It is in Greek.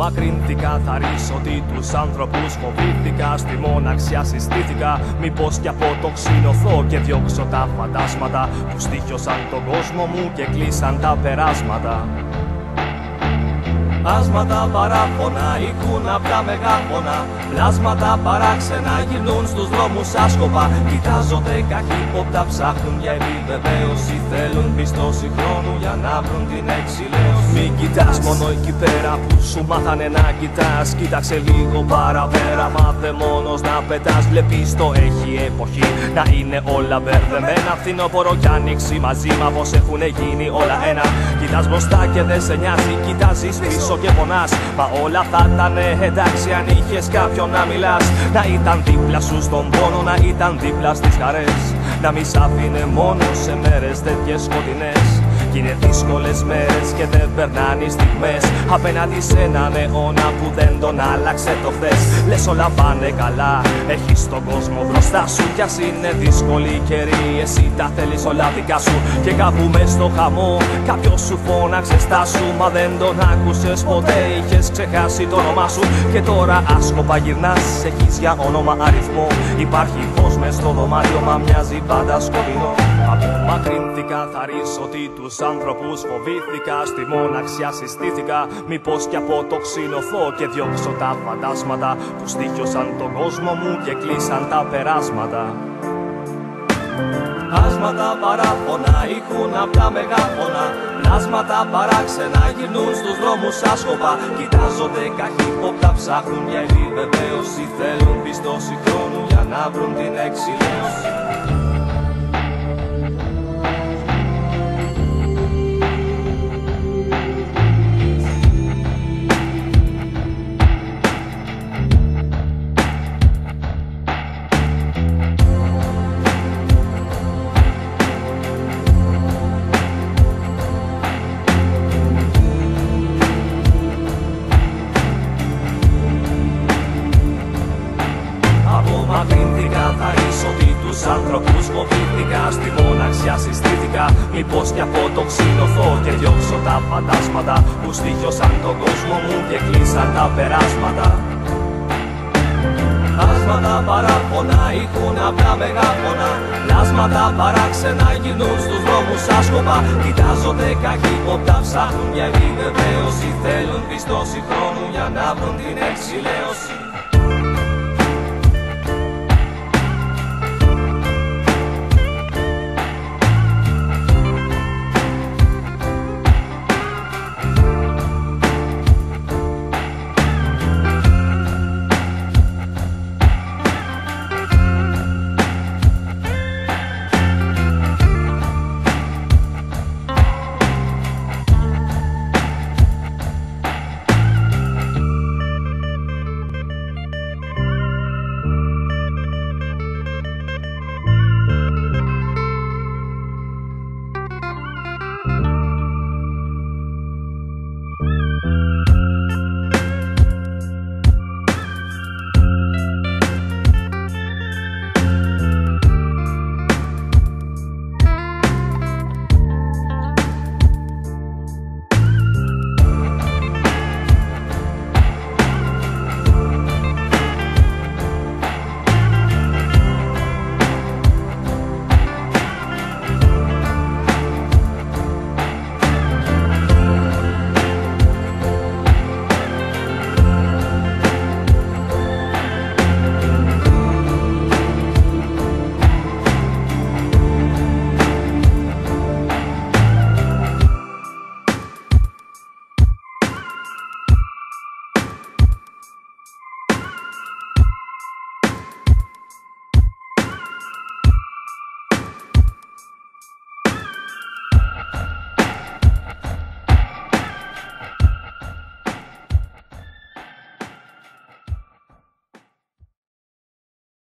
Απομακρύνθηκα, θα ρίσω ότι τους άνθρωπους φοβήθηκα. Στη μοναξιά συστήθηκα, μήπως κι αποτοξινωθώ και διώξω τα φαντάσματα που στοίχιωσαν τον κόσμο μου και κλείσαν τα περάσματα. Άσματα παράφωνα ηχούν απ' τα μεγάφωνα. Πλάσματα παράξενα γυρνούν στους δρόμους άσκοπα. Κοιτάζονται καχύποπτα, ψάχνουν για επιβεβαίωση. Θέλουν πιστώση χρόνου για να βρουν την εξηλαίωση. Μην κοιτάς μόνο εκεί πέρα που σου μάθανε να κοιτάς. Κοίταξε λίγο παραπέρα, μάθε μόνος να πετάς. Βλέπεις το έχει εποχή να είναι όλα μπερδεμένα. Φθινόπορο κι άνοιξη μαζί, μα πως έχουνε γίνει όλα ένα. Κοιτάς μπροστά και δεν σε νοιάζει, κοιτάζεις πίσω και πονάς. Μα όλα θα ήτανε εντάξει αν είχες κάποιον να μιλάς. Να ήταν δίπλα σου στον πόνο, να ήταν δίπλα στις χαρές. Να μη σ' άφηνε μόνο σε μέρες τέτοιες σκοτεινές. Κι είναι δύσκολες μέρες και δεν περνάνε οι στιγμές απέναντι σε έναν αιώνα που δεν τον άλλαξε το χθες. Λες όλα πάνε καλά, έχεις τον κόσμο μπροστά σου. Κι ας είναι δύσκολη η καιρή, εσύ τα θέλεις όλα δικά σου. Και κάπου μες στο χαμό κάποιος σου φώναξε στάσου. Μα δεν τον άκουσες ποτέ, είχες ξεχάσει το όνομά σου. Και τώρα άσκοπα γυρνάς, έχεις για όνομα αριθμό. Υπάρχει φως μες στο δωμάτιο, μα μοιάζει πάντα σκοτεινό. Απομακρύνθηκα, θα ρίσω ότι τους άνθρωπους φοβήθηκα. Στη μοναξιά συστήθηκα, μήπως κι αποτοξινωθώ και διώξω τα φαντάσματα που στοίχιωσαν τον κόσμο μου και κλείσαν τα περάσματα. Άσματα παράφωνα ηχούν απ' τα μεγάφωνα. Πλάσματα παράξενα γυρνούν στους δρόμους άσκοπα. Κοιτάζονται καχύποπτα, ψάχνουν για επιβεβαίωση. Θέλουν πιστώση χρόνου για να βρουν την εξηλαίωση. Απομακρύνθηκα, θα ρίσω ότι τους άνθρωπους φοβήθηκα. Στη μοναξιά συστήθηκα, μήπως κι αποτοξινωθώ και διώξω τα φαντάσματα που στοίχιωσαν τον κόσμο μου και κλείσαν τα περάσματα. Άσματα παράφωνα ηχούν απ' τα μεγάφωνα. Πλάσματα παράξενα γυρνούν στους δρόμους άσκοπα. Κοιτάζονται καχύποπτα, ψάχνουν για επιβεβαίωση. Θέλουν πιστώση χρόνου για να βρουν την εξηλαίωση.